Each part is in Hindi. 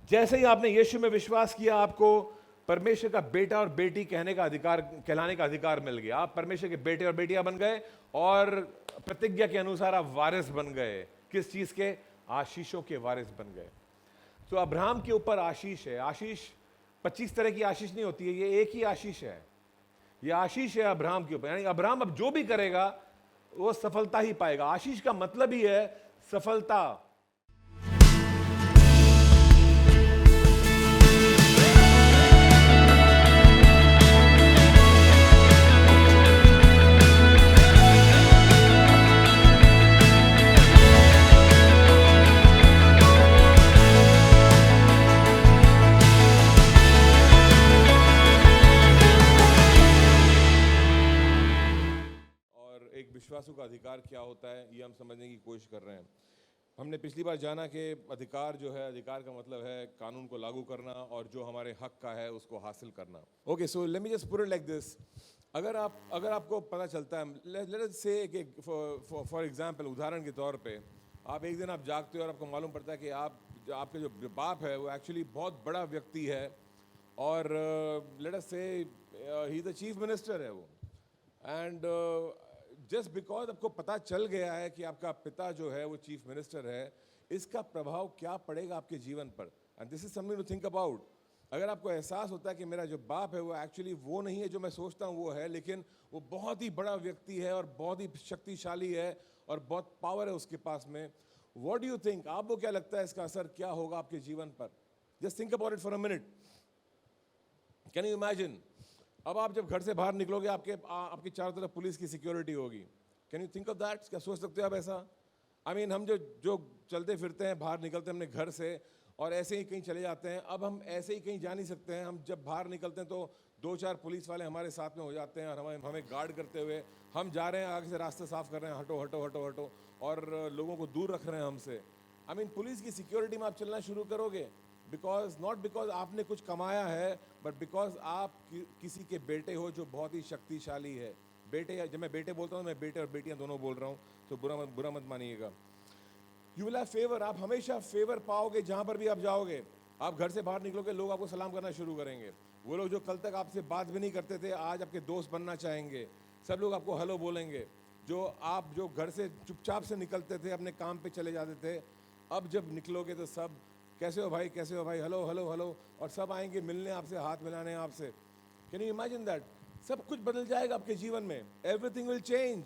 जैसे ही आपने यीशु में विश्वास किया, आपको परमेश्वर का बेटा और बेटी कहने का अधिकार, कहलाने का अधिकार मिल गया। आप परमेश्वर के बेटे और बेटियां बन गए और प्रतिज्ञा के अनुसार आप वारिस बन गए। किस चीज के? आशीषों के वारिस बन गए। तो अब्राहम के ऊपर आशीष है। आशीष 25 तरह की आशीष नहीं होती है, ये एक ही आशीष है। ये आशीष है अब्राहम के ऊपर, यानी अब्राहम अब जो भी करेगा वो सफलता ही पाएगा। आशीष का मतलब ही है सफलता। विश्वासों का अधिकार क्या होता है, ये हम समझने की कोशिश कर रहे हैं। हमने पिछली बार जाना कि अधिकार जो है, अधिकार का मतलब है कानून को लागू करना और जो हमारे हक का है उसको हासिल करना। Okay, so let me just put it like this. अगर आपको पता चलता है, लेट अस से कि फॉर एग्जांपल, उदाहरण के तौर पे, आप एक दिन आप जागते हो और आपको मालूम पड़ता है कि आपके जो बाप है वो एक्चुअली बहुत बड़ा व्यक्ति है और लेट अस से he is the chief minister है वो। एंड जस्ट बिकॉज आपको पता चल गया है कि आपका पिता जो है वो चीफ मिनिस्टर है, इसका प्रभाव क्या पड़ेगा आपके जीवन पर। And this is something to think about. अगर आपको एहसास होता है कि मेरा जो बाप है वो एक्चुअली वो नहीं है जो मैं सोचता हूँ वो है, लेकिन वो बहुत ही बड़ा व्यक्ति है और बहुत ही शक्तिशाली है और बहुत पावर है उसके पास में, व्हाट डू यू थिंक? आपको क्या लगता है इसका असर क्या होगा आपके जीवन पर? Just think about it for a minute. Can you imagine? अब आप जब घर से बाहर निकलोगे, आपके चारों तरफ पुलिस की सिक्योरिटी होगी। Can you think of that? क्या सोच सकते हो आप ऐसा? आई मीन, हम जो चलते फिरते हैं, बाहर निकलते हैं अपने घर से और ऐसे ही कहीं चले जाते हैं। अब हम ऐसे ही कहीं जा नहीं सकते हैं। हम जब बाहर निकलते हैं तो 2-4 पुलिस वाले हमारे साथ में हो जाते हैं और हमें गार्ड करते हुए, हम जा रहे हैं आगे से रास्ता साफ कर रहे हैं, हटो हटो हटो हटो, और लोगों को दूर रख रहे हैं हमसे। आई मीन, पुलिस की सिक्योरिटी में आप चलना शुरू करोगे, नॉट बिकॉज आपने कुछ कमाया है, बट बिकॉज आप किसी के बेटे हो जो बहुत ही शक्तिशाली है। बेटे, जब मैं बेटे बोलता हूँ, मैं बेटे और बेटियां दोनों बोल रहा हूँ, तो बुरा मत मानिएगा। यू विल हैव फेवर, आप हमेशा फेवर पाओगे जहाँ पर भी आप जाओगे। आप घर से बाहर निकलोगे, लोग आपको सलाम करना शुरू करेंगे। वो लोग जो कल तक आपसे बात भी नहीं करते थे, आज आपके दोस्त बनना चाहेंगे। सब लोग आपको हेलो बोलेंगे। जो घर से चुपचाप से निकलते थे, अपने काम पे चले जाते थे, अब जब निकलोगे तो सब कैसे हो भाई, कैसे हो भाई, हेलो हेलो हेलो, और सब आएंगे मिलने आपसे, हाथ मिलाने आपसे। Can you imagine that? सब कुछ बदल जाएगा आपके जीवन में। एवरीथिंग विल चेंज,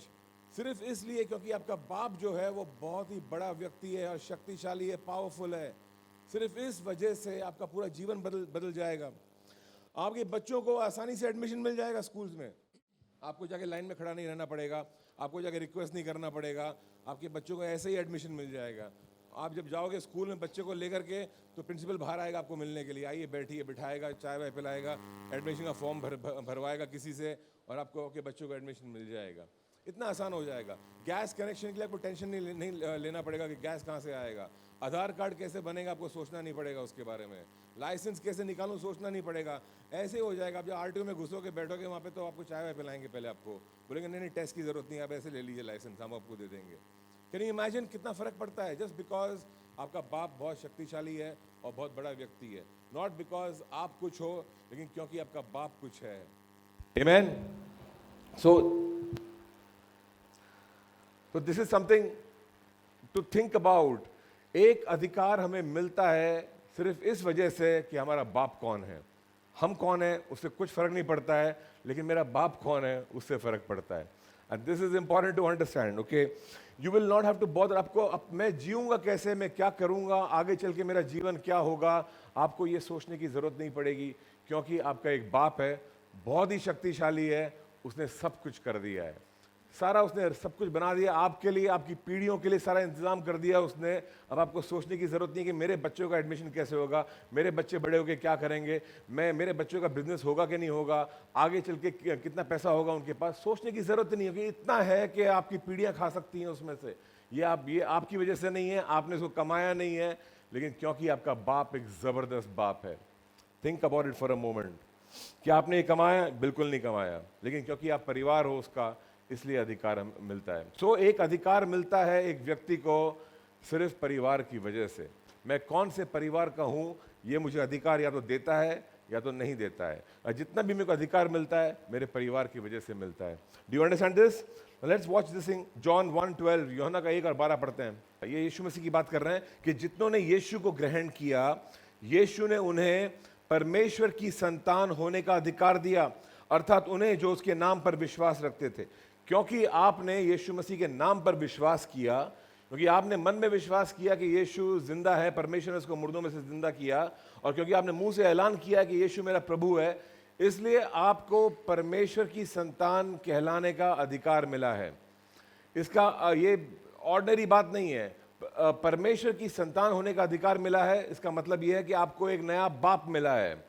सिर्फ इसलिए क्योंकि आपका बाप जो है वो बहुत ही बड़ा व्यक्ति है और शक्तिशाली है, पावरफुल है। सिर्फ इस वजह से आपका पूरा जीवन बदल जाएगा। आपके बच्चों को आसानी से एडमिशन मिल जाएगा स्कूल्स में। आपको जाके लाइन में खड़ा नहीं रहना पड़ेगा, आपको जाके रिक्वेस्ट नहीं करना पड़ेगा, आपके बच्चों को ऐसे ही एडमिशन मिल जाएगा। आप जब जाओगे स्कूल में बच्चे को लेकर के, तो प्रिंसिपल बाहर आएगा आपको मिलने के लिए, आइए बैठिए, बिठाएगा, चाय वाय पिलाएगा, एडमिशन का फॉर्म भरवाएगा किसी से, और आपको आपके बच्चों को एडमिशन मिल जाएगा। इतना आसान हो जाएगा। गैस कनेक्शन के लिए आपको टेंशन नहीं लेना पड़ेगा कि गैस कहाँ से आएगा। आधार कार्ड कैसे बनेगा आपको सोचना नहीं पड़ेगा उसके बारे में। लाइसेंस कैसे निकालूं सोचना नहीं पड़ेगा। ऐसे हो जाएगा। आप जब आरटीओ में घुसोगे, बैठोगे वहाँ पे, तो आपको चाय वाय पिलाएंगे, पहले आपको बोलेंगे नहीं टेस्ट की जरूरत नहीं, आप ऐसे ले लीजिए लाइसेंस, हम आपको दे देंगे। कैन यू इमेजिन कितना फर्क पड़ता है? जस्ट बिकॉज आपका बाप बहुत शक्तिशाली है और बहुत बड़ा व्यक्ति है। नॉट बिकॉज आप कुछ हो, लेकिन क्योंकि आपका बाप कुछ है। Amen. So this is something to think about. एक अधिकार हमें मिलता है सिर्फ इस वजह से कि हमारा बाप कौन है। हम कौन है उससे कुछ फर्क नहीं पड़ता है, लेकिन मेरा बाप कौन है उससे फर्क पड़ता है। And this is important to understand. Okay, you will not have to bother. अब मैं जीऊंगा कैसे, मैं क्या करूंगा, आगे चल के मेरा जीवन क्या होगा, आपको ये सोचने की जरूरत नहीं पड़ेगी, क्योंकि आपका एक बाप है, बहुत ही शक्तिशाली है, उसने सब कुछ कर दिया है। सारा उसने सब कुछ बना दिया आपके लिए, आपकी पीढ़ियों के लिए सारा इंतजाम कर दिया उसने। अब आपको सोचने की जरूरत नहीं है कि मेरे बच्चों का एडमिशन कैसे होगा, मेरे बच्चे बड़े होकर क्या करेंगे, मेरे बच्चों का बिजनेस होगा कि नहीं होगा, आगे चल के कितना पैसा होगा उनके पास। सोचने की जरूरत नहीं है कि इतना है कि आपकी पीढ़ियां खा सकती हैं उसमें से। ये आपकी वजह से नहीं है, आपने उसको कमाया नहीं है, लेकिन क्योंकि आपका बाप एक जबरदस्त बाप है। Think about it for a moment. क्या आपने ये कमाया? बिल्कुल नहीं कमाया, लेकिन क्योंकि आप परिवार हो उसका, इसलिए अधिकार मिलता है। सो एक अधिकार मिलता है एक व्यक्ति को सिर्फ परिवार की वजह से। मैं कौन से परिवार का हूं, ये मुझे अधिकार या तो देता है या तो नहीं देता है। और जितना भी मेरे को अधिकार मिलता है मेरे परिवार की वजह से मिलता है। Do you understand this? Let's watch this thing. John 1:12, यूहन्ना का 1 और 12 पढ़ते हैं। ये यीशु मसीह की बात कर रहे हैं कि जितनों ने यीशु को ग्रहण किया, यीशु ने उन्हें परमेश्वर की संतान होने का अधिकार दिया, अर्थात उन्हें जो उसके नाम पर विश्वास रखते थे। क्योंकि आपने यीशु मसीह के नाम पर विश्वास किया, क्योंकि आपने मन में विश्वास किया कि यीशु जिंदा है, परमेश्वर ने उसको मुर्दों में से जिंदा किया, और क्योंकि आपने मुंह से ऐलान किया कि यीशु मेरा प्रभु है, इसलिए आपको परमेश्वर की संतान कहलाने का अधिकार मिला है। इसका ये ऑर्डिनरी बात नहीं है। परमेश्वर की संतान होने का अधिकार मिला है, इसका मतलब यह है कि आपको एक नया बाप मिला है। Do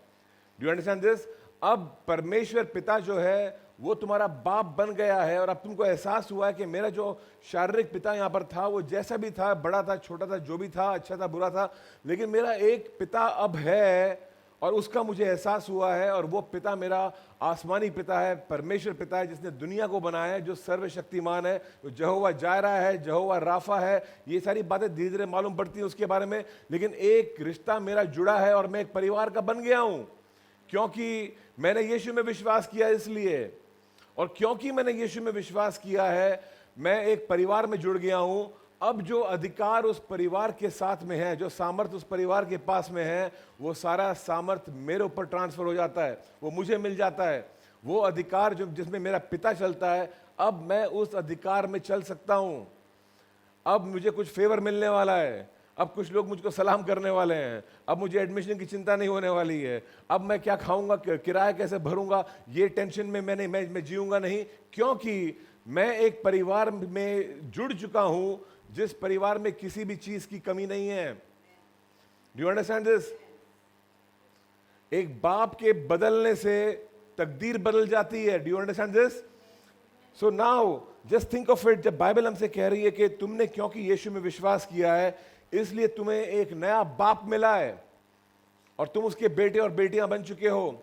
you understand this? अब परमेश्वर पिता जो है वो तुम्हारा बाप बन गया है, और अब तुमको एहसास हुआ है कि मेरा जो शारीरिक पिता यहाँ पर था वो जैसा भी था, बड़ा था, छोटा था, जो भी था, अच्छा था, बुरा था, लेकिन मेरा एक पिता अब है, और उसका मुझे एहसास हुआ है। और वो पिता मेरा आसमानी पिता है, परमेश्वर पिता है, जिसने दुनिया को बनाया है, जो सर्वशक्तिमान है, जो यहोवा जायरा है, यहोवा राफा है। ये सारी बातें धीरे धीरे मालूम पड़ती हैं उसके बारे में, लेकिन एक रिश्ता मेरा जुड़ा है और मैं एक परिवार का बन गया हूं, क्योंकि मैंने यीशु में विश्वास किया। इसलिए, और क्योंकि मैंने यीशु में विश्वास किया है, मैं एक परिवार में जुड़ गया हूं। अब जो अधिकार उस परिवार के साथ में है, जो सामर्थ्य उस परिवार के पास में है, वो सारा सामर्थ्य मेरे ऊपर ट्रांसफर हो जाता है, वो मुझे मिल जाता है। वो अधिकार जो जिसमें मेरा पिता चलता है, अब मैं उस अधिकार में चल सकता हूं। अब मुझे कुछ फेवर मिलने वाला है, अब कुछ लोग मुझको सलाम करने वाले हैं, अब मुझे एडमिशन की चिंता नहीं होने वाली है, अब मैं क्या खाऊंगा, किराया कैसे भरूंगा, ये टेंशन में मैं जीऊंगा नहीं, क्योंकि मैं एक परिवार में जुड़ चुका हूं, जिस परिवार में किसी भी चीज की कमी नहीं है। Do you understand this? एक बाप के बदलने से तकदीर बदल जाती है। Do you understand this? So now just think of it. जब बाइबल हमसे कह रही है कि तुमने क्योंकि यीशु में विश्वास किया है, इसलिए तुम्हें एक नया बाप मिला है, और तुम उसके बेटे और बेटियां बन चुके हो।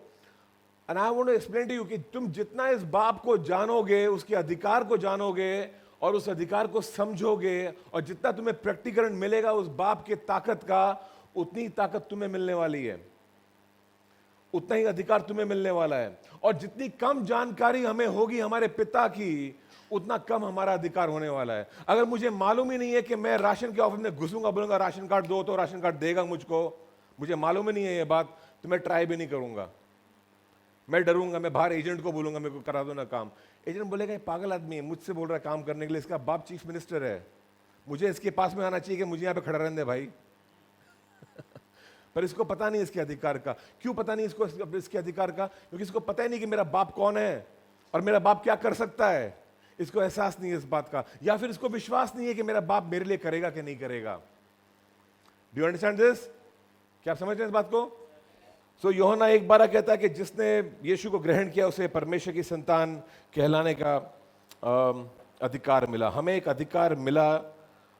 And I want to explain to you कि तुम जितना इस बाप को जानोगे, उसके अधिकार को जानोगे और उस अधिकार को समझोगे, और जितना तुम्हें प्रैक्टिकल मिलेगा उस बाप के ताकत का, उतनी ताकत तुम्हें मिलने वाली है, उतना ही अधिकार तुम्हें मिलने वाला है। और जितनी कम जानकारी हमें होगी हमारे पिता की, उतना कम हमारा अधिकार होने वाला है। अगर मुझे मालूम ही नहीं है कि मैं राशन के ऑफिस में घुसूंगा, बोलूंगा राशन कार्ड दो, तो राशन कार्ड देगा मुझको, मुझे मालूम ही नहीं है ये बात, तो मैं ट्राई भी नहीं करूंगा। मैं डरूंगा, मैं बाहर एजेंट को बोलूंगा मेरे को करा दो ना काम। एजेंट बोलेगा ये पागल आदमी है, मुझसे बोल रहा है काम करने के लिए, इसका बाप चीफ मिनिस्टर है, मुझे इसके पास में आना चाहिए कि मुझे यहाँ पे खड़ा रहने दे भाई। पर इसको पता नहीं इसके अधिकार का। क्यों पता नहीं इसको इसके अधिकार का? क्योंकि इसको पता ही नहीं कि मेरा बाप कौन है और मेरा बाप क्या कर सकता है। इसको एहसास नहीं है इस बात का, या फिर इसको विश्वास नहीं है कि मेरा बाप मेरे लिए करेगा कि नहीं करेगा। Do you understand this? क्या आप समझ रहे हैं इस बात को? सो यूहन्ना 1:12 कहता है कि जिसने यीशु को ग्रहण किया उसे परमेश्वर की संतान कहलाने का अधिकार मिला। हमें एक अधिकार मिला,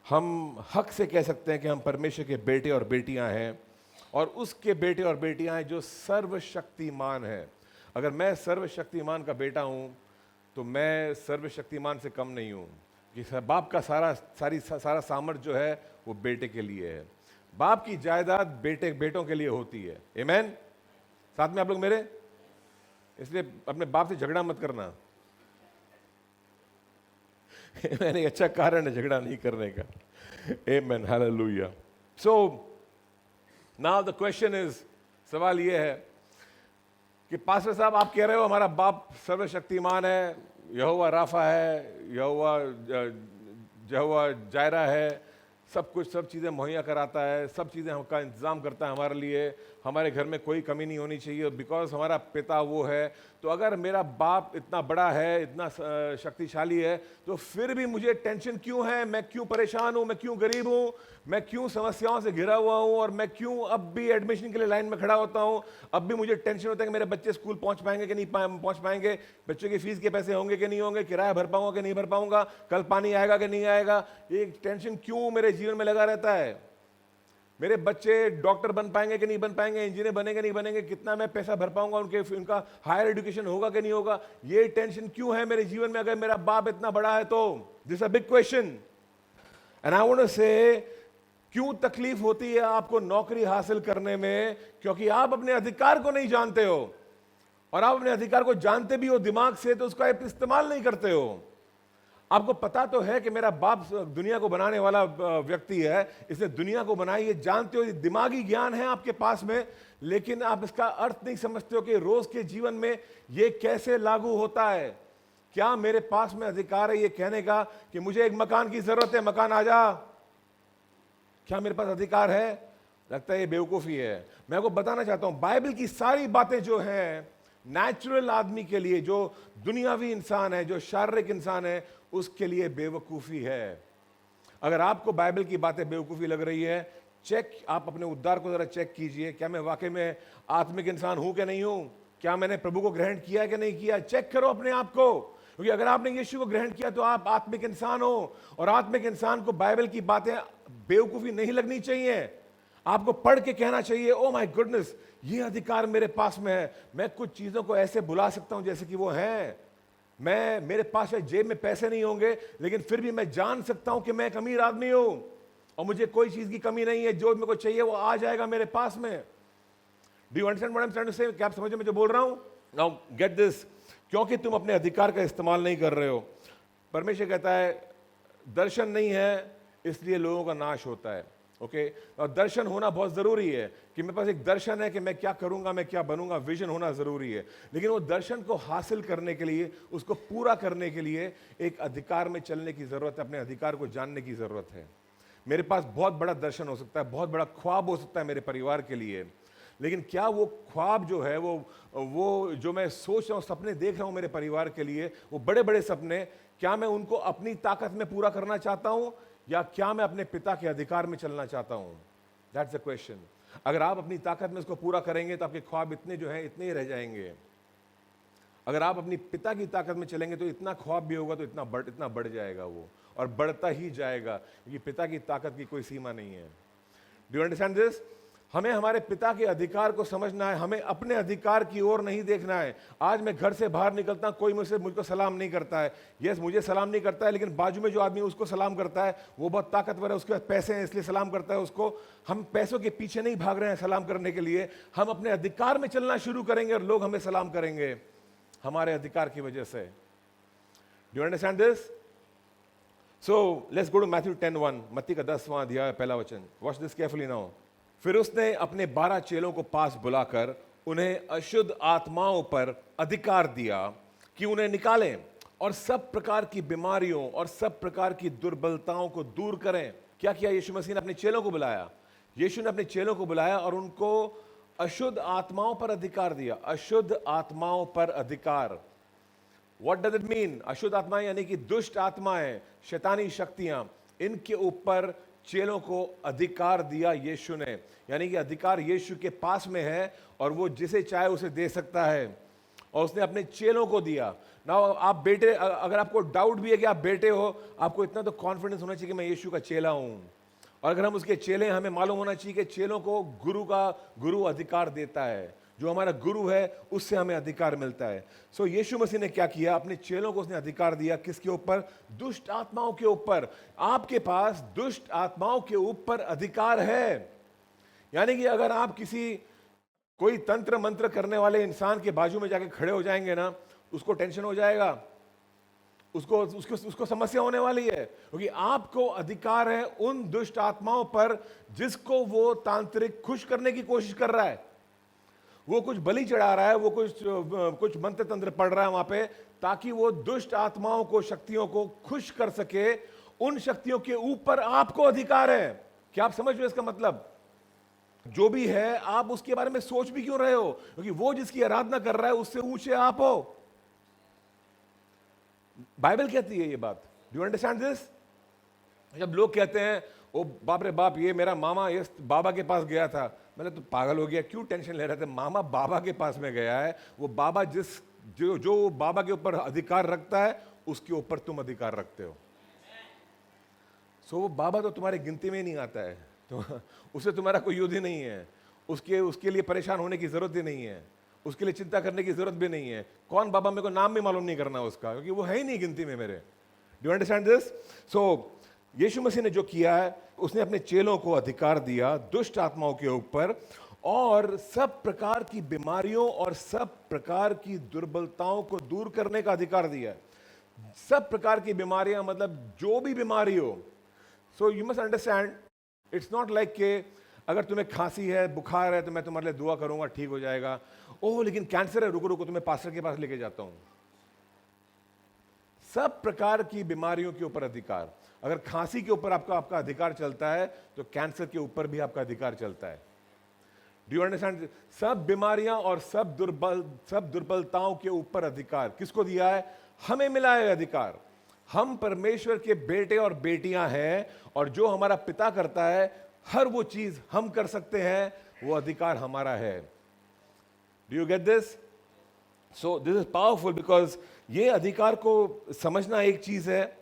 हम हक से कह सकते हैं कि हम परमेश्वर के बेटे और बेटियां हैं, और उसके बेटे और बेटियां हैं जो सर्वशक्तिमान है। अगर मैं सर्वशक्तिमान का बेटा हूं तो मैं सर्वशक्तिमान से कम नहीं हूं। कि बाप का सारा सामर्थ जो है वो बेटे के लिए है। बाप की जायदाद बेटों के लिए होती है। आमीन? साथ में आप लोग मेरे? इसलिए अपने बाप से झगड़ा मत करना। मैंने एक अच्छा कारण है झगड़ा नहीं करने का। आमीन, hallelujah. So now the question is, सवाल यह है कि पास्टर साहब आप कह रहे हो हमारा बाप सर्वशक्तिमान है, यहोवा राफा है, यहोवा जायरा है, सब चीज़ें मुहैया कराता है, सब चीज़ें हमका इंतज़ाम करता है हमारे लिए, हमारे घर में कोई कमी नहीं होनी चाहिए बिकॉज हमारा पिता वो है। तो अगर मेरा बाप इतना बड़ा है, इतना शक्तिशाली है, तो फिर भी मुझे टेंशन क्यों है? मैं क्यों परेशान हूँ? मैं क्यों गरीब हूँ? मैं क्यों समस्याओं से घिरा हुआ हूँ? और मैं क्यों अब भी एडमिशन के लिए लाइन में खड़ा होता हूँ? अब भी मुझे टेंशन होता है कि मेरे बच्चे स्कूल पहुँच पाएंगे कि नहीं पहुँच पाएंगे, बच्चों की फीस के पैसे होंगे कि नहीं होंगे, किराया भर पाऊंगा कि नहीं भर पाऊंगा, कल पानी आएगा कि नहीं आएगा। ये टेंशन क्यों मेरे जीवन में लगा रहता है? मेरे बच्चे डॉक्टर बन पाएंगे कि नहीं बन पाएंगे, इंजीनियर बनेंगे नहीं बनेंगे, कितना मैं पैसा भर पाऊंगा, उनका हायर एजुकेशन होगा कि नहीं होगा। ये टेंशन क्यों है मेरे जीवन में अगर मेरा बाप इतना बड़ा है तो? This a big question. And I want to say क्यों तकलीफ होती है आपको नौकरी हासिल करने में? क्योंकि आप अपने अधिकार को नहीं जानते हो, और आप अपने अधिकार को जानते भी हो दिमाग से तो उसका इस्तेमाल नहीं करते हो। आपको पता तो है कि मेरा बाप दुनिया को बनाने वाला व्यक्ति है, इसने दुनिया को बनाई, ये जानते हो, ये दिमागी ज्ञान है आपके पास में, लेकिन आप इसका अर्थ नहीं समझते हो कि रोज के जीवन में ये कैसे लागू होता है। क्या मेरे पास में अधिकार है ये कहने का कि मुझे एक मकान की जरूरत है, मकान आ जा? क्या मेरे पास अधिकार है? लगता है ये बेवकूफी है। मैं आपको बताना चाहता हूं, बाइबल की सारी बातें जो हैं नेचुरल आदमी के लिए, जो दुनियावी इंसान है, जो शारीरिक इंसान है, उसके लिए बेवकूफी है। अगर आपको बाइबल की बातें बेवकूफी लग रही है, आप अपने उद्धार को जरा चेक कीजिए। क्या मैं वाकई में आत्मिक इंसान हूं कि नहीं हूं? क्या मैंने प्रभु को ग्रहण किया है कि नहीं किया? चेक करो अपने आप को, क्योंकि अगर आपने यीशु को ग्रहण किया तो आप आत्मिक इंसान हो, और आत्मिक इंसान को बाइबल की बातें बेवकूफी नहीं लगनी चाहिए। आपको पढ़ के कहना चाहिए, ओ माय गुडनेस, ये अधिकार मेरे पास में है। मैं कुछ चीजों को ऐसे बुला सकता हूं जैसे कि वो हैं। मेरे पास जेब में पैसे नहीं होंगे, लेकिन फिर भी मैं जान सकता हूं कि मैं एक अमीर आदमी हूं और मुझे कोई चीज की कमी नहीं है। जो मेरे को चाहिए वो आ जाएगा मेरे पास में। Do you understand what I am trying to say? क्या आप समझ में जो बोल रहा हूं? नाउ गेट दिस, क्योंकि तुम अपने अधिकार का इस्तेमाल नहीं कर रहे हो। परमेश्वर कहता है दर्शन नहीं है इसलिए लोगों का नाश होता है। ओके, और दर्शन होना बहुत जरूरी है कि मेरे पास एक दर्शन है कि मैं क्या करूंगा, मैं क्या बनूंगा, विजन होना जरूरी है। लेकिन वो दर्शन को हासिल करने के लिए, उसको पूरा करने के लिए एक अधिकार में चलने की जरूरत है, अपने अधिकार को जानने की जरूरत है। मेरे पास बहुत बड़ा दर्शन हो सकता है, बहुत बड़ा ख्वाब हो सकता है मेरे परिवार के लिए, लेकिन क्या वो ख्वाब जो है, वो जो मैं सोच रहा हूँ, सपने देख रहा हूँ मेरे परिवार के लिए, वो बड़े बड़े सपने, क्या मैं उनको अपनी ताकत में पूरा करना चाहता हूं या क्या मैं अपने पिता के अधिकार में चलना चाहता हूं? That's the question. अगर आप अपनी ताकत में इसको पूरा करेंगे तो आपके ख्वाब इतने जो हैं इतने ही रह जाएंगे। अगर आप अपनी पिता की ताकत में चलेंगे तो इतना ख्वाब भी होगा तो इतना बढ़ जाएगा वो, और बढ़ता ही जाएगा, क्योंकि पिता की ताकत की कोई सीमा नहीं है। Do you understand this? हमें हमारे पिता के अधिकार को समझना है, हमें अपने अधिकार की ओर नहीं देखना है। आज मैं घर से बाहर निकलता हूं, कोई मुझको सलाम नहीं करता है। यस, मुझे सलाम नहीं करता है, लेकिन बाजू में जो आदमी उसको सलाम करता है, वो बहुत ताकतवर है, उसके पास पैसे हैं इसलिए सलाम करता है उसको। हम पैसों के पीछे नहीं भाग रहे हैं सलाम करने के लिए, हम अपने अधिकार में चलना शुरू करेंगे और लोग हमें सलाम करेंगे हमारे अधिकार की वजह से। Do you understand this? So let's go to Matthew 10:1, मत्ती का 10वां अध्याय पहला वचन। Watch this carefully now. फिर उसने अपने 12 चेलों को पास बुलाकर उन्हें अशुद्ध आत्माओं पर अधिकार दिया कि उन्हें निकालें और सब प्रकार की बीमारियों और सब प्रकार की दुर्बलताओं को दूर करें। क्या किया यीशु मसीह ने? अपने चेलों को बुलाया। यीशु ने अपने चेलों को बुलाया और उनको अशुद्ध आत्माओं पर अधिकार दिया। अशुद्ध आत्माओं पर अधिकार, व्हाट डज इट मीन? अशुद्ध आत्माएं यानी कि दुष्ट आत्माएं, शैतानी शक्तियां, इनके ऊपर चेलों को अधिकार दिया यीशु ने। यानी कि अधिकार यीशु के पास में है और वो जिसे चाहे उसे दे सकता है, और उसने अपने चेलों को दिया। ना आप बेटे, अगर आपको डाउट भी है कि आप बेटे हो, आपको इतना तो कॉन्फिडेंस होना चाहिए कि मैं यीशु का चेला हूं। और अगर हम उसके चेले, हमें मालूम होना चाहिए कि चेलों को गुरु अधिकार देता है। जो हमारा गुरु है उससे हमें अधिकार मिलता है। सो यीशु मसीह ने क्या किया? अपने चेलों को उसने अधिकार दिया। किसके ऊपर? दुष्ट आत्माओं के ऊपर। आपके पास दुष्ट आत्माओं के ऊपर अधिकार है। यानी कि अगर आप कोई तंत्र मंत्र करने वाले इंसान के बाजू में जाके खड़े हो जाएंगे ना, उसको टेंशन हो जाएगा, उसको समस्या होने वाली है, क्योंकि आपको अधिकार है उन दुष्ट आत्माओं पर जिसको वो तांत्रिक खुश करने की कोशिश कर रहा है। वो कुछ बलि चढ़ा रहा है, वो कुछ मंत्र तंत्र पढ़ रहा है वहां पे, ताकि वो दुष्ट आत्माओं को, शक्तियों को खुश कर सके। उन शक्तियों के ऊपर आपको अधिकार है। क्या आप समझ रहे हो इसका मतलब? जो भी है, आप उसके बारे में सोच भी क्यों रहे हो? क्योंकि वो जिसकी आराधना कर रहा है उससे ऊंचे आप हो। बाइबल कहती है ये बात। Do you understand this? जब लोग कहते हैं ओ बाप रे बाप, ये मेरा मामा ये बाबा के पास गया था, मैंने तो पागल हो गया, क्यों टेंशन ले रहे थे? मामा बाबा के पास में गया है, वो बाबा जो बाबा के ऊपर अधिकार रखता है उसके ऊपर तुम अधिकार रखते हो। सो वो बाबा तो तुम्हारी गिनती में ही नहीं आता है, तो उससे तुम्हारा कोई युद्ध ही नहीं है। उसके लिए परेशान होने की जरूरत ही नहीं है, उसके लिए चिंता करने की जरूरत भी नहीं है। कौन बाबा, मेरे को नाम भी मालूम नहीं करना उसका, क्योंकि वो है ही नहीं गिनती में मेरे। Do you understand this? So Yeshu Masih ने जो किया है, उसने अपने चेलों को अधिकार दिया दुष्ट आत्माओं के ऊपर और सब प्रकार की बीमारियों और सब प्रकार की दुर्बलताओं को दूर करने का अधिकार दिया है। सब प्रकार की बीमारियां मतलब जो भी बीमारी हो। So you must understand, it's not like के अगर तुम्हें खांसी है, बुखार है, तो मैं तुम्हारे लिए दुआ करूंगा, ठीक हो जाएगा। ओह लेकिन कैंसर है, रुको रुको तुम्हें पास्टर के पास लेके जाता हूं। सब प्रकार की बीमारियों के ऊपर अधिकार। अगर खांसी के ऊपर आपका अधिकार चलता है, तो कैंसर के ऊपर भी आपका अधिकार चलता है। Do you understand? सब बीमारियां और सब दुर्बलताओं के ऊपर अधिकार किसको दिया है? हमें मिला है अधिकार। हम परमेश्वर के बेटे और बेटियां हैं, और जो हमारा पिता करता है, हर वो चीज हम कर सकते हैं, वो अधिकार हमारा है। Do you get this? So this is powerful, because ये अधिकार को समझना एक चीज है,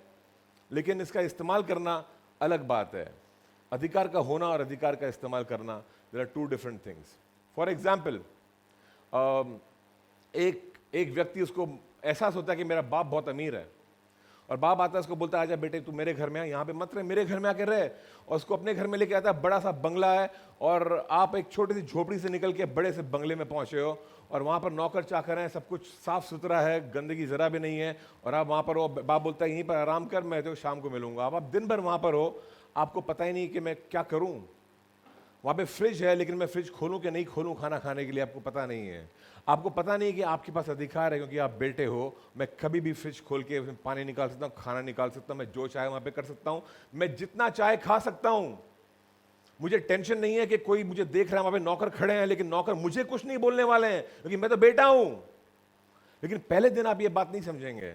लेकिन इसका इस्तेमाल करना अलग बात है। अधिकार का होना और अधिकार का इस्तेमाल करना, there are two different things. For example, एक व्यक्ति, उसको एहसास होता है कि मेरा बाप बहुत अमीर है, और बाप आता है, उसको बोलता है आजा बेटे तू मेरे घर में आ, यहाँ पे मत रहे, मेरे घर में आके रहे। और उसको अपने घर में लेके आता है, बड़ा सा बंगला है, और आप एक छोटी सी झोपड़ी से निकल के बड़े से बंगले में पहुंचे हो, और वहाँ पर नौकर चाकर हैं, सब कुछ साफ सुथरा है, गंदगी जरा भी नहीं है, और आप वहाँ पर हो। बाप बोलता है यहीं पर आराम कर, मैं तो शाम को मिलूंगा। अब आप दिन भर वहाँ पर हो, आपको पता ही नहीं कि मैं क्या करूँ। वहाँ पे फ्रिज है, लेकिन मैं फ्रिज खोलूँ कि नहीं खोलूँ खाना खाने के लिए, आपको पता नहीं है। आपको पता नहीं कि आपके पास अधिकार है, क्योंकि आप बेटे हो। मैं कभी भी फ्रिज खोल के पानी निकाल सकता हूँ, खाना निकाल सकता हूँ, मैं जो चाहे वहाँ पे कर सकता हूँ, मैं जितना चाहे खा सकता हूँ। मुझे टेंशन नहीं है कि कोई मुझे देख रहा है, वहाँ पे नौकर खड़े हैं, लेकिन नौकर मुझे कुछ नहीं बोलने वाले हैं, क्योंकि मैं तो बेटा हूँ। लेकिन पहले दिन आप ये बात नहीं समझेंगे,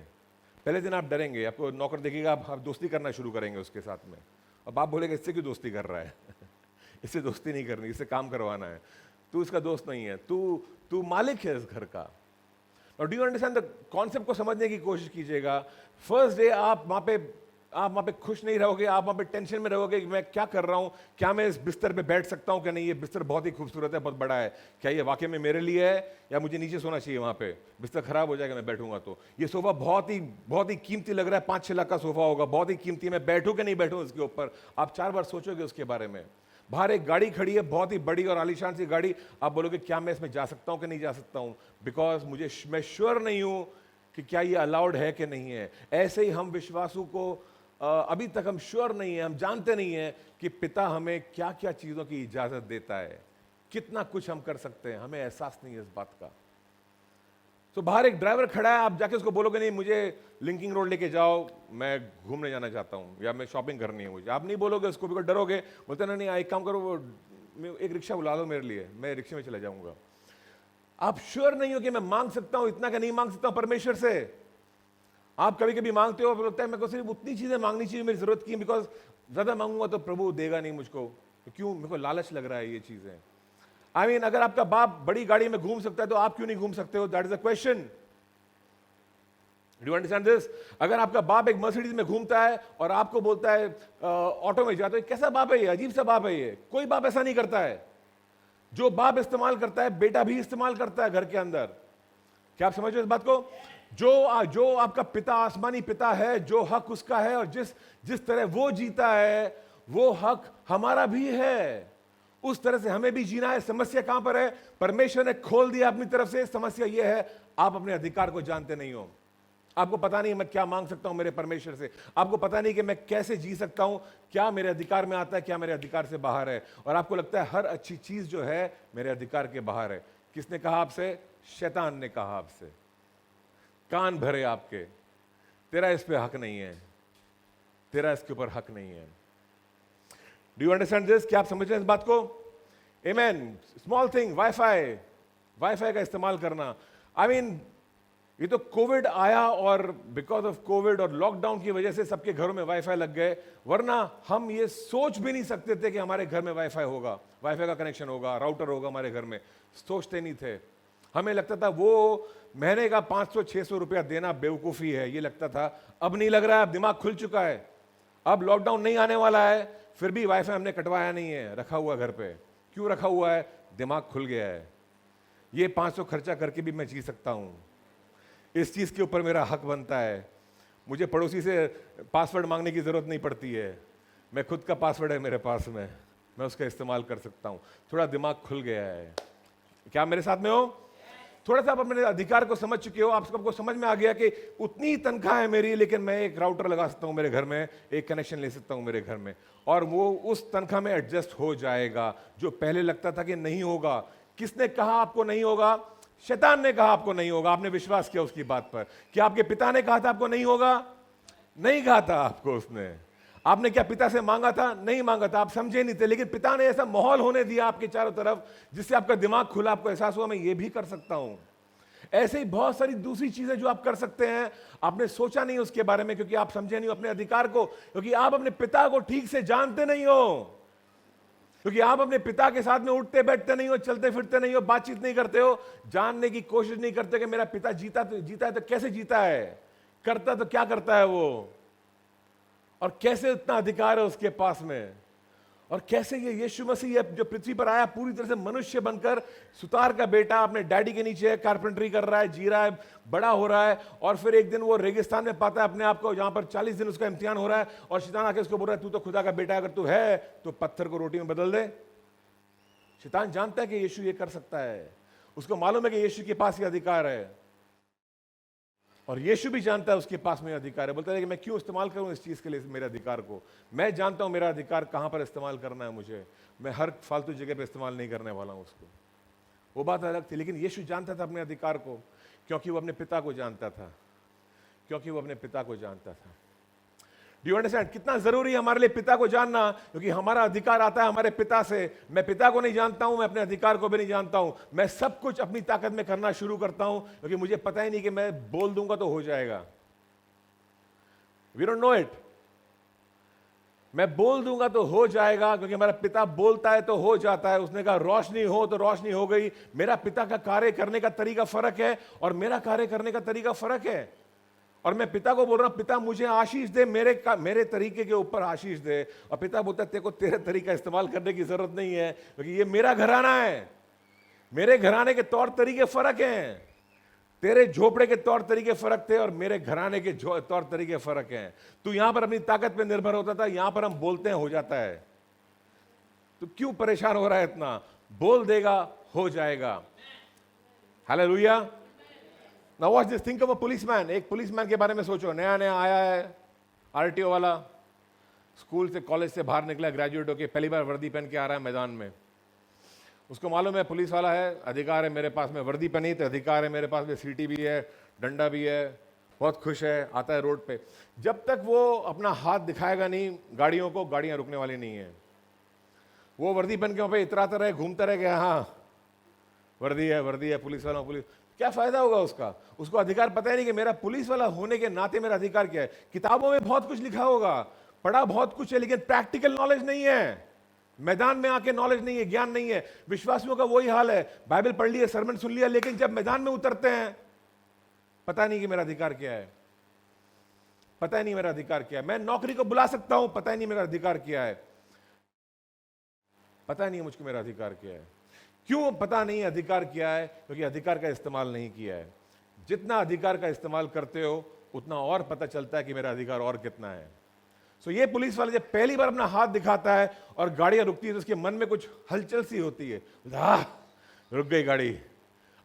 पहले दिन आप डरेंगे। आपको नौकर देखेगा, आप दोस्ती करना शुरू करेंगे उसके साथ में, और बाप बोलेगा इससे क्यों दोस्ती कर रहा है इससे दोस्ती नहीं करनी, इससे काम करवाना है, तू इसका दोस्त नहीं है, तू मालिक है इस घर का। और do you understand the concept को समझने की कोशिश कीजिएगा। फर्स्ट डे आप वहां पे खुश नहीं रहोगे, आप वहां पे टेंशन में रहोगे कि मैं क्या कर रहा हूं, क्या मैं इस बिस्तर पे बैठ सकता हूं कि नहीं, ये बिस्तर बहुत ही खूबसूरत है, बहुत बड़ा है, क्या ये वाकई में मेरे लिए है, या मुझे नीचे सोना चाहिए, वहां पे बिस्तर खराब हो जाएगा मैं बैठूंगा तो। ये सोफा बहुत ही कीमती लग रहा है, 5-6 लाख का सोफा होगा, बहुत ही कीमती, मैं बैठूं कि नहीं बैठूं इसके ऊपर। आप 4 बार सोचोगे उसके बारे में। बाहर एक गाड़ी खड़ी है, बहुत ही बड़ी और आलीशान सी गाड़ी, आप बोलोगे क्या मैं इसमें जा सकता हूं कि नहीं जा सकता हूं, बिकॉज मैं श्योर नहीं हूं कि क्या ये अलाउड है कि नहीं है। ऐसे ही हम विश्वासों को अभी तक हम श्योर नहीं है, हम जानते नहीं है कि पिता हमें क्या क्या चीजों की इजाजत देता है, कितना कुछ हम कर सकते हैं, हमें एहसास नहीं है इस बात का। तो बाहर एक ड्राइवर खड़ा है, आप जाके उसको बोलोगे नहीं मुझे लिंकिंग रोड लेके जाओ, मैं घूमने जाना चाहता हूँ, या मैं शॉपिंग करनी है मुझे, आप नहीं बोलोगे उसको, बिकॉज डरोगे। बोलते ना नहीं एक काम करो, वो एक रिक्शा बुला दो मेरे लिए, मैं रिक्शे में चला जाऊंगा। आप श्योर नहीं हो कि मैं मांग सकता हूं इतना, का नहीं मांग सकता हूं परमेश्वर से। आप कभी कभी मांगते हो, लगता है मेरे को सिर्फ उतनी चीजें मांगनी चाहिए मेरी जरूरत की, बिकॉज ज्यादा मांगूंगा तो प्रभु देगा नहीं मुझको, क्यों, मेरे को लालच लग रहा है ये चीजें। आई मीन अगर आपका बाप बड़ी गाड़ी में घूम सकता है तो आप क्यों नहीं घूम सकते हो? That is the question. Do you understand this? अगर आपका बाप एक मर्सिडीज में घूमता है और आपको बोलता है ऑटो में जाते, कैसा बाप है ये, अजीब सा बाप है ये। कोई बाप ऐसा नहीं करता है। जो बाप इस्तेमाल करता है, बेटा भी इस्तेमाल करता है घर के अंदर। क्या आप समझ रहे हो इस बात को? जो आपका पिता, आसमानी पिता है, जो हक उसका है, और जिस तरह वो जीता है, वो हक हमारा भी है। उस तरह से हमें भी जीना है। समस्या कहां पर है? परमेश्वर ने खोल दिया अपनी तरफ से। समस्या यह है, आप अपने अधिकार को जानते नहीं हो। आपको पता नहीं मैं क्या मांग सकता हूं मेरे परमेश्वर से। आपको पता नहीं कि मैं कैसे जी सकता हूं, क्या मेरे अधिकार में आता है, क्या मेरे अधिकार से बाहर है। और आपको लगता है हर अच्छी चीज जो है मेरे अधिकार के बाहर है। किसने कहा आपसे? शैतान ने कहा आपसे। कान भरे आपके, तेरा इस पे हक नहीं है, तेरा इसके ऊपर हक नहीं है। Do you understand this? क्या आप समझ रहे हैं इस बात को? आमेन। स्मॉल थिंग, वाईफाई का इस्तेमाल करना। आई मीन ये तो कोविड आया, और बिकॉज ऑफ कोविड और लॉकडाउन की वजह से सबके घरों में वाईफाई लग गए, वरना हम ये सोच भी नहीं सकते थे कि हमारे घर में वाईफाई होगा, वाईफाई का कनेक्शन होगा, राउटर होगा हमारे घर में। सोचते नहीं थे। हमें लगता था वो महीने का 500-600 रुपया देना बेवकूफ़ी है, ये लगता था। अब नहीं लग रहा है, अब दिमाग खुल चुका है। अब लॉकडाउन नहीं आने वाला है, फिर भी वाईफाई हमने कटवाया नहीं है, रखा हुआ घर पे। क्यों रखा हुआ है? दिमाग खुल गया है। ये 500 खर्चा करके भी मैं जी सकता हूं, इस चीज के ऊपर मेरा हक बनता है। मुझे पड़ोसी से पासवर्ड मांगने की जरूरत नहीं पड़ती है। मैं खुद का पासवर्ड है मेरे पास में, मैं उसका इस्तेमाल कर सकता हूं। थोड़ा दिमाग खुल गया है। क्या मेरे साथ में हो? थोड़ा सा आप अपने अधिकार को समझ चुके हो, आप सबको समझ में आ गया कि उतनी तनख्वाह है मेरी, लेकिन मैं एक राउटर लगा सकता हूं मेरे घर में, एक कनेक्शन ले सकता हूं मेरे घर में, और वो उस तनख्वाह में एडजस्ट हो जाएगा जो पहले लगता था कि नहीं होगा। किसने कहा आपको नहीं होगा? शैतान ने कहा आपको नहीं होगा, आपने विश्वास किया उसकी बात पर। क्या आपके पिता ने कहा था आपको नहीं होगा? नहीं कहा था आपको उसने। आपने क्या पिता से मांगा था? नहीं मांगा था, आप समझे नहीं थे, लेकिन पिता ने ऐसा माहौल होने दिया आपके चारों तरफ जिससे आपका दिमाग खुला, आपको एहसास हुआ मैं ये भी कर सकता हूं। ऐसे ही बहुत सारी दूसरी चीजें जो आप कर सकते हैं, आपने सोचा नहीं उसके बारे में, क्योंकि आप समझे नहीं अपने अधिकार को, क्योंकि आप अपने पिता को ठीक से जानते नहीं हो, क्योंकि आप अपने पिता के साथ में उठते बैठते नहीं हो, चलते फिरते नहीं हो, बातचीत नहीं करते हो, जानने की कोशिश नहीं करते कि मेरा पिता जीता है तो कैसे जीता है, करता तो क्या करता है वो, और कैसे इतना अधिकार है उसके पास में, और कैसे ये यीशु मसीह जो पृथ्वी पर आया पूरी तरह से मनुष्य बनकर, सुतार का बेटा, अपने डैडी के नीचे कारपेंटरी कर रहा है, जी रहा है, बड़ा हो रहा है, और फिर एक दिन वो रेगिस्तान में पाता है अपने आप को, जहां पर 40 दिन उसका इम्तिहान हो रहा है, और शैतान आके उसको बोल रहा है तू तो खुदा का बेटा, अगर तू है तो पत्थर को रोटी में बदल दे। शैतान जानता है कि यीशु ये कर सकता है, उसको मालूम है कि यीशु के पास ये अधिकार है, और यीशु भी जानता है उसके पास में अधिकार है। बोलता है कि मैं क्यों इस्तेमाल करूं इस चीज के लिए मेरे अधिकार को, मैं जानता हूं मेरा अधिकार कहां पर इस्तेमाल करना है मुझे, मैं हर फालतू जगह पे इस्तेमाल नहीं करने वाला हूं उसको। वो बात अलग थी, लेकिन यीशु जानता था अपने अधिकार को, क्योंकि वो अपने पिता को जानता था, क्योंकि वो अपने पिता को जानता था। डू यू अंडरस्टैंड कितना जरूरी है हमारे लिए पिता को जानना, क्योंकि हमारा अधिकार आता है हमारे पिता से। मैं पिता को नहीं जानता हूं, मैं अपने अधिकार को भी नहीं जानता हूं, मैं सब कुछ अपनी ताकत में करना शुरू करता हूं, क्योंकि मुझे पता ही नहीं कि मैं बोल दूंगा तो हो जाएगा। We don't know it. मैं बोल दूंगा तो हो जाएगा, क्योंकि हमारा पिता बोलता है तो हो जाता है। उसने कहा रोशनी हो तो रोशनी हो गई। मेरा पिता का कार्य करने का तरीका फर्क है और मेरा कार्य करने का तरीका फर्क है, और मैं पिता को बोल रहा हूं पिता मुझे आशीष दे, मेरे तरीके के ऊपर आशीष दे, और पिता बोलता है तेरे को तेरे तरीका इस्तेमाल करने की जरूरत नहीं है, क्योंकि ये मेरा घराना है, मेरे घराने के तौर तरीके फर्क हैं। तेरे झोपड़े के तौर तरीके फर्क थे और मेरे घराने के तौर तरीके फर्क हैं। तू यहां पर अपनी ताकत पे निर्भर होता था, यहां पर हम बोलते हैं हो जाता है। तो क्यों परेशान हो रहा है इतना? बोल देगा हो जाएगा। Hallelujah. Now watch this, think of a policeman। एक पुलिसमैन के बारे में सोचो, नया नया आया है, आरटीओ वाला, स्कूल से कॉलेज से बाहर निकला, ग्रेजुएट होके पहली बार वर्दी पहन के आ रहा है मैदान में। उसको मालूम है पुलिस वाला है, अधिकार है मेरे पास में, वर्दी पहनी तो अधिकार है मेरे पास में, सीटी भी है, डंडा भी है, बहुत खुश है, आता है रोड पे। जब तक वो अपना हाथ दिखाएगा नहीं गाड़ियों को, गाड़ियां रुकने वाली नहीं है। वो वर्दी पहन के वहां पे इतराता रहे, घूमता रहे कि हाँ वर्दी है, पुलिस वाला, पुलिस। क्या फायदा होगा उसका? उसको अधिकार पता ही नहीं कि मेरा पुलिस वाला होने के नाते मेरा अधिकार क्या है। किताबों में बहुत कुछ लिखा होगा, पढ़ा बहुत कुछ है, लेकिन प्रैक्टिकल नॉलेज नहीं है, मैदान में आके नॉलेज नहीं है, ज्ञान नहीं है। विश्वासियों का वही हाल है, बाइबल पढ़ लिया, सरमन सुन लिया, लेकिन जब मैदान में उतरते हैं पता नहीं कि मेरा अधिकार क्या है, पता ही नहीं मेरा अधिकार क्या है। मैं नौकरी को बुला सकता हूं, पता ही नहीं मेरा अधिकार क्या है, पता ही नहीं मुझको मेरा अधिकार क्या है। क्यों पता नहीं अधिकार क्या है? क्योंकि अधिकार का इस्तेमाल नहीं किया है। जितना अधिकार का इस्तेमाल करते हो उतना और पता चलता है कि मेरा अधिकार और कितना है। सो ये पुलिस वाले जब पहली बार अपना हाथ दिखाता है और गाड़ियां रुकती है तो उसके मन में कुछ हलचल सी होती है, रुक गई गाड़ी,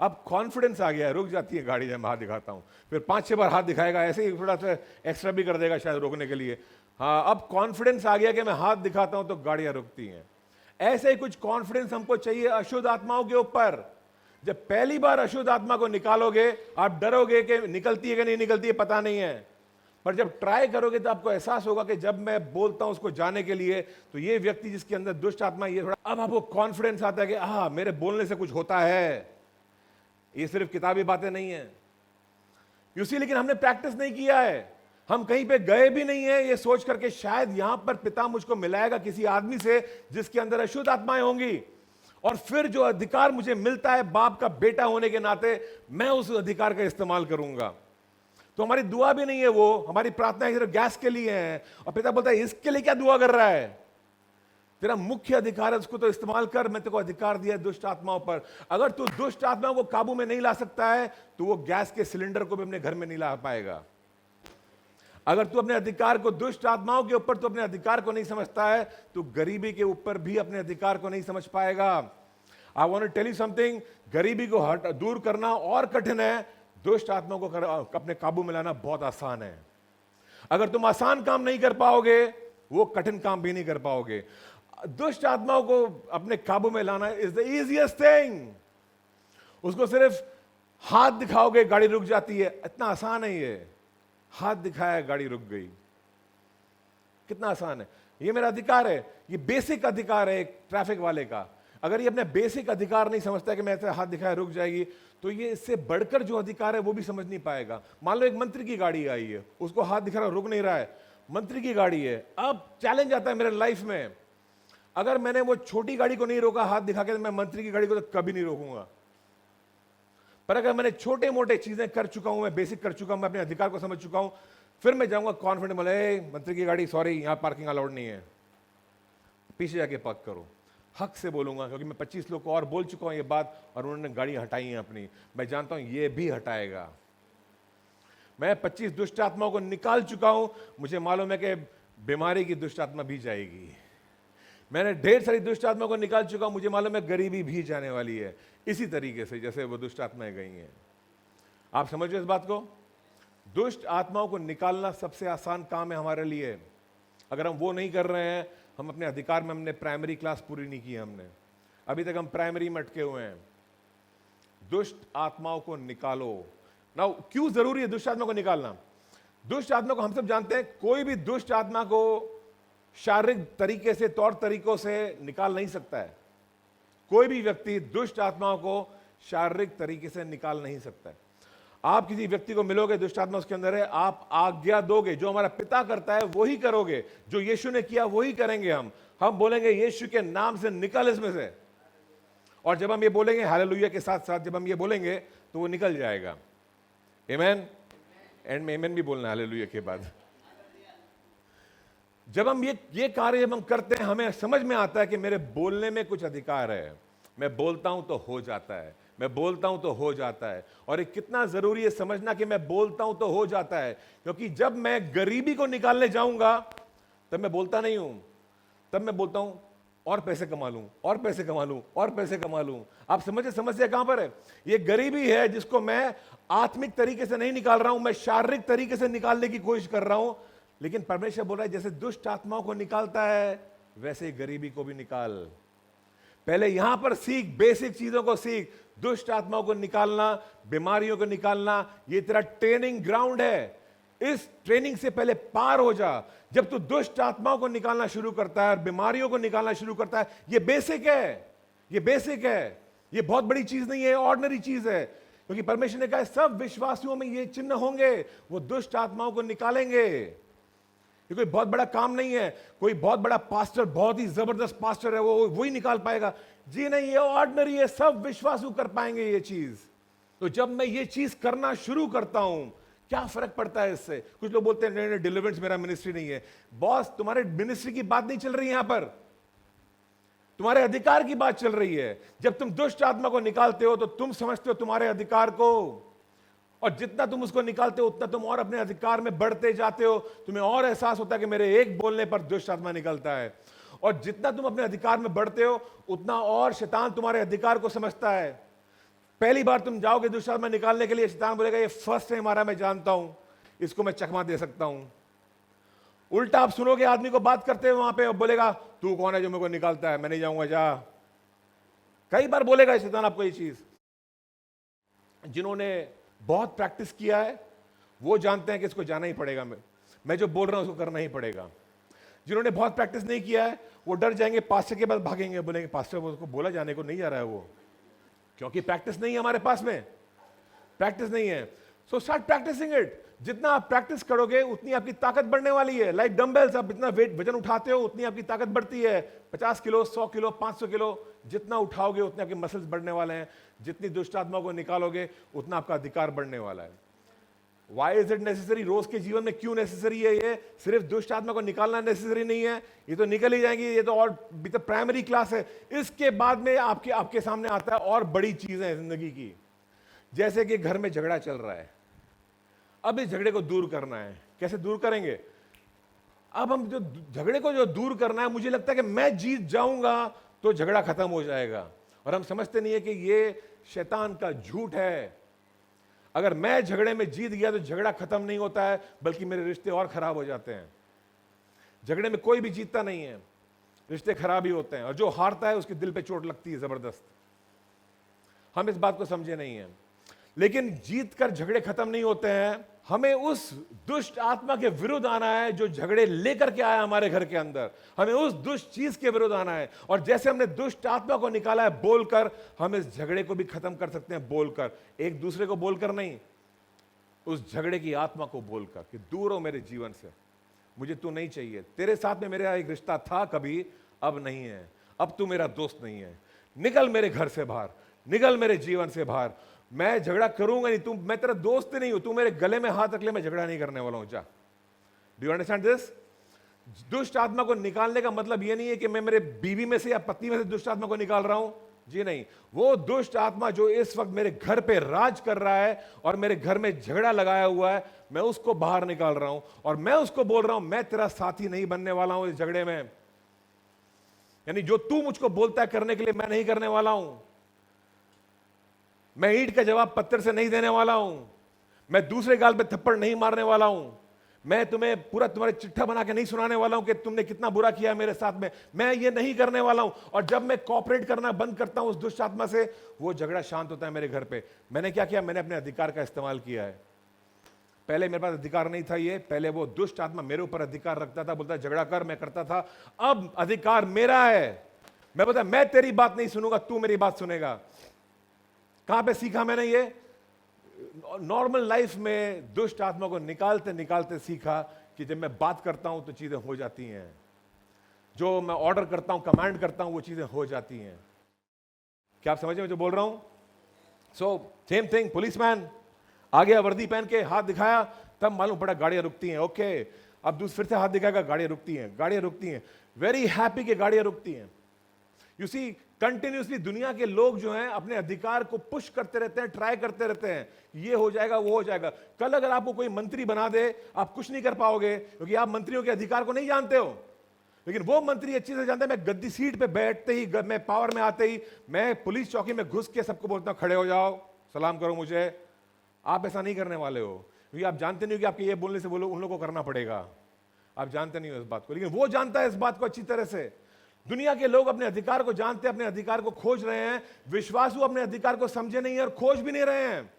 अब कॉन्फिडेंस आ गया है, रुक जाती है गाड़ी जब मैं हाथ दिखाता हूं। फिर 5-6 बार हाथ दिखाएगा, ऐसे ही थोड़ा सा एक्स्ट्रा भी कर देगा शायद रोकने के लिए। हाँ, अब कॉन्फिडेंस आ गया कि मैं हाथ दिखाता हूं तो गाड़ियां रुकती हैं। ऐसे ही कुछ कॉन्फिडेंस हमको चाहिए अशुद्ध आत्माओं के ऊपर। जब पहली बार अशुद्ध आत्मा को निकालोगे आप डरोगे कि निकलती है कि नहीं निकलती है पता नहीं है, पर जब ट्राई करोगे तो आपको एहसास होगा कि जब मैं बोलता हूं उसको जाने के लिए तो ये व्यक्ति जिसके अंदर दुष्ट आत्मा ये थोड़ा, अब आपको कॉन्फिडेंस आता है कि हाँ मेरे बोलने से कुछ होता है, ये सिर्फ किताबी बातें नहीं है। यूसी लेकिन हमने प्रैक्टिस नहीं किया है, हम कहीं पे गए भी नहीं है ये सोच करके शायद यहां पर पिता मुझको मिलाएगा किसी आदमी से जिसके अंदर अशुद्ध आत्माएं होंगी, और फिर जो अधिकार मुझे मिलता है बाप का बेटा होने के नाते मैं उस अधिकार का इस्तेमाल करूंगा। तो हमारी दुआ भी नहीं है, वो हमारी प्रार्थना सिर्फ गैस के लिए है, और पिता बोलता है इसके लिए क्या दुआ कर रहा है, तेरा मुख्य अधिकार है उसको तो इस्तेमाल कर, मैं तेरे को अधिकार दिया है दुष्ट आत्माओं पर। अगर तू दुष्ट आत्माओं को काबू में नहीं ला सकता है तो वो गैस के सिलेंडर को भी अपने घर में नहीं ला पाएगा। अगर तू अपने अधिकार को, दुष्ट आत्माओं के ऊपर तू अपने अधिकार को नहीं समझता है, तो गरीबी के ऊपर भी अपने अधिकार को नहीं समझ पाएगा। I want to tell you something, गरीबी को दूर करना और कठिन है, दुष्ट आत्माओं को अपने काबू में लाना बहुत आसान है। अगर तुम आसान काम नहीं कर पाओगे, वो कठिन काम भी नहीं कर पाओगे। दुष्ट आत्माओं को अपने काबू में लाना इज द इजीएस्ट थिंग। उसको सिर्फ हाथ दिखाओगे, गाड़ी रुक जाती है, इतना आसान है ये। हाथ दिखाया, गाड़ी रुक गई, कितना आसान है। ये मेरा अधिकार है, ये बेसिक अधिकार है एक ट्रैफिक वाले का। अगर ये अपने बेसिक अधिकार नहीं समझता कि मैं ऐसे हाथ दिखाया रुक जाएगी, तो ये इससे बढ़कर जो अधिकार है वो भी समझ नहीं पाएगा। मान लो एक मंत्री की गाड़ी आई है, उसको हाथ दिखा रहा, रुक नहीं रहा है, मंत्री की गाड़ी है। अब चैलेंज आता है मेरे लाइफ में, अगर मैंने वो छोटी गाड़ी को नहीं रोका हाथ दिखा के, तो मैं मंत्री की गाड़ी को तो कभी नहीं रोकूंगा। पर अगर मैंने छोटे मोटे चीजें कर चुका हूं, मैं बेसिक कर चुका हूं, मैं अपने अधिकार को समझ चुका हूं, फिर मैं जाऊंगा कॉन्फिडेंट, बोले मंत्री की गाड़ी सॉरी यहां पार्किंग अलाउड नहीं है, पीछे जाके पार्क करो। हक से बोलूंगा, क्योंकि मैं 25 लोग को और बोल चुका हूं ये बात, और उन्होंने गाड़ी हटाई है अपनी। मैं जानता हूं ये भी हटाएगा। मैं 25 दुष्ट आत्माओं को निकाल चुका हूं, मुझे मालूम है कि बीमारी की दुष्ट आत्मा भी जाएगी। मैंने ढेर सारी दुष्ट आत्माओं को निकाल चुका हूं, मुझे मालूम है गरीबी भी जाने वाली है, इसी तरीके से जैसे वो दुष्ट आत्माएं गई हैं। आप समझो इस बात को, दुष्ट आत्माओं को निकालना सबसे आसान काम है हमारे लिए। अगर हम वो नहीं कर रहे हैं, हम अपने अधिकार में, हमने प्राइमरी क्लास पूरी नहीं की, हमने अभी तक हम प्राइमरी में अटके हुए हैं। दुष्ट आत्माओं को निकालो। ना क्यों जरूरी है दुष्ट आत्मा को निकालना? दुष्ट आत्मा को हम सब जानते हैं, कोई भी दुष्ट आत्मा को शारीरिक तरीके से, तौर तरीकों से निकाल नहीं सकता है। कोई भी व्यक्ति दुष्ट आत्माओं को शारीरिक तरीके से निकाल नहीं सकता है। आप किसी व्यक्ति को मिलोगे, दुष्ट आत्मा उसके अंदर है, आप आज्ञा दोगे, जो हमारा पिता करता है वही करोगे, जो यीशु ने किया वही करेंगे। हम बोलेंगे यीशु के नाम से निकल इसमें से, और जब हम ये बोलेंगे हालेलुया के साथ साथ, जब हम ये बोलेंगे तो वो निकल जाएगा। आमेन। एंड में आमेन भी बोलना हालेलुया के बाद। जब हम ये कार्य जब हम करते हैं, हमें समझ में आता है कि मेरे बोलने में कुछ अधिकार है। मैं बोलता हूं तो हो जाता है, मैं बोलता हूं तो हो जाता है। और ये कितना जरूरी है समझना कि मैं बोलता हूं तो हो जाता है, क्योंकि जब मैं गरीबी को निकालने जाऊंगा तब मैं बोलता नहीं हूं, तब मैं बोलता हूं और पैसे कमा लूं, और पैसे कमा लूं, और पैसे कमा लूं। आप समझे समस्या कहां पर है? ये गरीबी है जिसको मैं आत्मिक तरीके से नहीं निकाल रहा हूं, मैं शारीरिक तरीके से निकालने की कोशिश कर रहा हूं। लेकिन परमेश्वर बोल रहा है जैसे दुष्ट आत्माओं को निकालता है, वैसे ही गरीबी को भी निकाल। पहले यहां पर सीख, बेसिक चीजों को सीख। दुष्ट आत्माओं को निकालना, बीमारियों को निकालना, ये तेरा ट्रेनिंग ग्राउंड है। इस ट्रेनिंग से पहले पार हो जा। जब तू दुष्ट आत्माओं को निकालना शुरू करता है और बीमारियों को निकालना शुरू करता है, ये बेसिक है, ये बेसिक है, ये बहुत बड़ी चीज नहीं है, ऑर्डिनरी चीज है। क्योंकि परमेश्वर ने कहा सब विश्वासियों में ये चिन्ह होंगे, वो दुष्ट आत्माओं को निकालेंगे। ये कोई बहुत बड़ा काम नहीं है, कोई बहुत बड़ा पास्टर, बहुत ही जबरदस्त पास्टर है वो वही निकाल पाएगा। जी नहीं, ये ऑर्डिनरी है, सब विश्वासु कर पाएंगे ये चीज। तो जब मैं ये चीज करना शुरू करता हूं, क्या फर्क पड़ता है इससे? कुछ लोग बोलते हैं नहीं डिलीवरेंस मेरा मिनिस्ट्री नहीं है। बॉस, तुम्हारे मिनिस्ट्री की बात नहीं चल रही यहां पर, तुम्हारे अधिकार की बात चल रही है। जब तुम दुष्ट आत्मा को निकालते हो तो तुम समझते हो तुम्हारे अधिकार को, और जितना तुम उसको निकालते हो उतना तुम और अपने अधिकार में बढ़ते जाते हो। तुम्हें और एहसास होता है कि मेरे एक बोलने पर दुष्ट आत्मा निकलता है, और जितना तुम अपने अधिकार में बढ़ते हो उतना और शैतान तुम्हारे अधिकार को समझता है। पहली बार तुम जाओगे दुष्ट आत्मा निकालने के लिए, शैतान बोलेगा ये फर्स्ट टाइम हमारा, मैं जानता हूं इसको मैं चकमा दे सकता हूं। उल्टा आप सुनोगे आदमी को बात करते हुए वहां पे, बोलेगा तू कौन है जो मेरे को निकालता है, मैं नहीं जाऊंगा, जा। कई बार बोलेगा शैतान आपको ये चीज। जिन्होंने बहुत प्रैक्टिस किया है वो जानते हैं कि इसको जाना ही पड़ेगा, मैं जो बोल रहा हूं उसको करना ही पड़ेगा। जिन्होंने बहुत प्रैक्टिस नहीं किया है वो डर जाएंगे, पास्टर के पास भागेंगे, बोलेंगे पास्टर उसको बोला जाने को नहीं जा रहा है वो, क्योंकि प्रैक्टिस नहीं है हमारे पास में, प्रैक्टिस नहीं है। So start practising it. जितना आप प्रैक्टिस करोगे उतनी आपकी ताकत बढ़ने वाली है। लाइक डंबल्स, आप जितना वेट वजन उठाते हो उतनी आपकी ताकत बढ़ती है। 50 किलो, 100 किलो, 500 किलो जितना उठाओगे उतने आपके मसल्स बढ़ने वाले हैं। जितनी दुष्ट आत्मा को निकालोगे उतना आपका अधिकार बढ़ने वाला है। Why is it necessary? रोज के जीवन में क्यों नेसेसरी है? ये सिर्फ दुष्ट आत्मा को निकालना नेसेसरी नहीं है, ये तो निकल ही जाएंगी, ये तो और तो प्राइमरी क्लास है। इसके बाद में आपके सामने आता है और बड़ी चीजें जिंदगी की। जैसे कि घर में झगड़ा चल रहा है, अब इस झगड़े को दूर करना है, कैसे दूर करेंगे? अब हम जो झगड़े को जो दूर करना है, मुझे लगता है कि मैं जीत जाऊंगा तो झगड़ा खत्म हो जाएगा, और हम समझते नहीं है कि ये शैतान का झूठ है। अगर मैं झगड़े में जीत गया तो झगड़ा खत्म नहीं होता है, बल्कि मेरे रिश्ते और खराब हो जाते हैं। झगड़े में कोई भी जीतता नहीं है, रिश्ते खराब ही होते हैं, और जो हारता है उसके दिल पे चोट लगती है जबरदस्त। हम इस बात को समझे नहीं है। लेकिन जीत कर झगड़े खत्म नहीं होते हैं, हमें उस दुष्ट आत्मा के विरुद्ध आना है जो झगड़े लेकर के आया हमारे घर के अंदर। हमें उस दुष्ट चीज के विरुद्ध आना है, और जैसे हमने दुष्ट आत्मा को निकाला है बोलकर, हम इस झगड़े को भी खत्म कर सकते हैं बोलकर। एक दूसरे को बोलकर नहीं, उस झगड़े की आत्मा को बोलकर कि दूर हो मेरे जीवन से, मुझे तू नहीं चाहिए, तेरे साथ में मेरा एक रिश्ता था कभी, अब नहीं है, अब तू मेरा दोस्त नहीं है, निकल मेरे घर से बाहर, निकल मेरे जीवन से बाहर। मैं झगड़ा करूंगा नहीं, तू, मैं तेरा दोस्त नहीं हूं, तू मेरे गले में हाथ रख ले, मैं झगड़ा नहीं करने वाला हूं, जा। Do you understand this? दुष्ट आत्मा को निकालने का मतलब यह नहीं है कि मैं मेरे बीवी में से या पत्नी में से दुष्ट आत्मा को निकाल रहा हूं, जी नहीं। वो दुष्ट आत्मा जो इस वक्त मेरे घर पे राज कर रहा है और मेरे घर में झगड़ा लगाया हुआ है, मैं उसको बाहर निकाल रहा हूं, और मैं उसको बोल रहा हूं मैं तेरा साथी नहीं बनने वाला हूं इस झगड़े में। यानी जो तू मुझको बोलता है करने के लिए, मैं नहीं करने वाला हूं। मैं ईंट का जवाब पत्थर से नहीं देने वाला हूं, मैं दूसरे गाल पे थप्पड़ नहीं मारने वाला हूं, मैं तुम्हें पूरा तुम्हारे चिट्ठा बना के नहीं सुनाने वाला हूं कि तुमने कितना बुरा किया मेरे साथ में, मैं ये नहीं करने वाला हूं। और जब मैं कोऑपरेट करना बंद करता हूं उस दुष्ट आत्मा से, वो झगड़ा शांत होता है मेरे घर पे। मैंने क्या किया? मैंने अपने अधिकार का इस्तेमाल किया है। पहले मेरे पास अधिकार नहीं था, ये पहले वो दुष्ट आत्मा मेरे ऊपर अधिकार रखता था, बोलता झगड़ा कर, मैं करता था। अब अधिकार मेरा है, मैं बोलता मैं तेरी बात नहीं सुनूंगा, तू मेरी बात सुनेगा। कहां पे सीखा मैंने ये? नॉर्मल लाइफ में दुष्ट आत्मा को निकालते निकालते सीखा कि जब मैं बात करता हूं तो चीजें हो जाती हैं, जो मैं ऑर्डर करता हूं, कमांड करता हूं, वो चीजें हो जाती हैं। क्या आप समझ रहे हो जो बोल रहा हूं? सो सेम थिंग, पुलिसमैन आ गया वर्दी पहन के, हाथ दिखाया, तब मालूम पड़ा गाड़ियां रुकती हैं। ओके, अब दूसरे से हाथ दिखाएगा, गाड़ियां रुकती हैं, गाड़ियां रुकती हैं। वेरी हैप्पी कि गाड़ियां रुकती हैं। यू सी, कंटिन्यूसली दुनिया के लोग जो हैं अपने अधिकार को पुश करते रहते हैं, ट्राई करते रहते हैं, ये हो जाएगा, वो हो जाएगा। कल अगर आपको कोई मंत्री बना दे, आप कुछ नहीं कर पाओगे, क्योंकि आप मंत्रियों के अधिकार को नहीं जानते हो। लेकिन वो मंत्री अच्छी से जानते हैं, मैं गद्दी सीट पे बैठते ही, मैं पावर में आते ही, मैं पुलिस चौकी में घुस के सबको बोलता हूं खड़े हो जाओ, सलाम करो मुझे। आप ऐसा नहीं करने वाले हो, क्योंकि आप जानते नहीं हो कि आपके ये बोलने से बोलो उन लोगों को करना पड़ेगा। आप जानते नहीं हो इस बात को, लेकिन वो जानता है इस बात को अच्छी तरह से। दुनिया के लोग अपने अधिकार को जानते हैं, अपने अधिकार को खोज रहे हैं। विश्वासु अपने अधिकार को समझे नहीं है और खोज भी नहीं रहे हैं,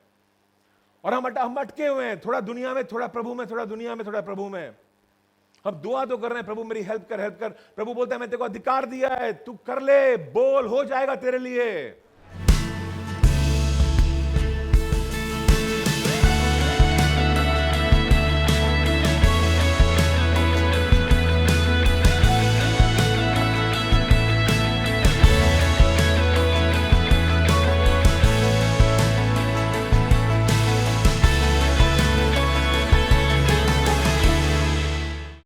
और हम अटके हुए हैं, थोड़ा दुनिया में, थोड़ा प्रभु में, थोड़ा दुनिया में, थोड़ा प्रभु में। हम दुआ तो कर रहे हैं, प्रभु मेरी हेल्प कर, हेल्प कर। प्रभु बोलता है मैं तेरे को अधिकार दिया है, तू कर ले, बोल, हो जाएगा तेरे लिए।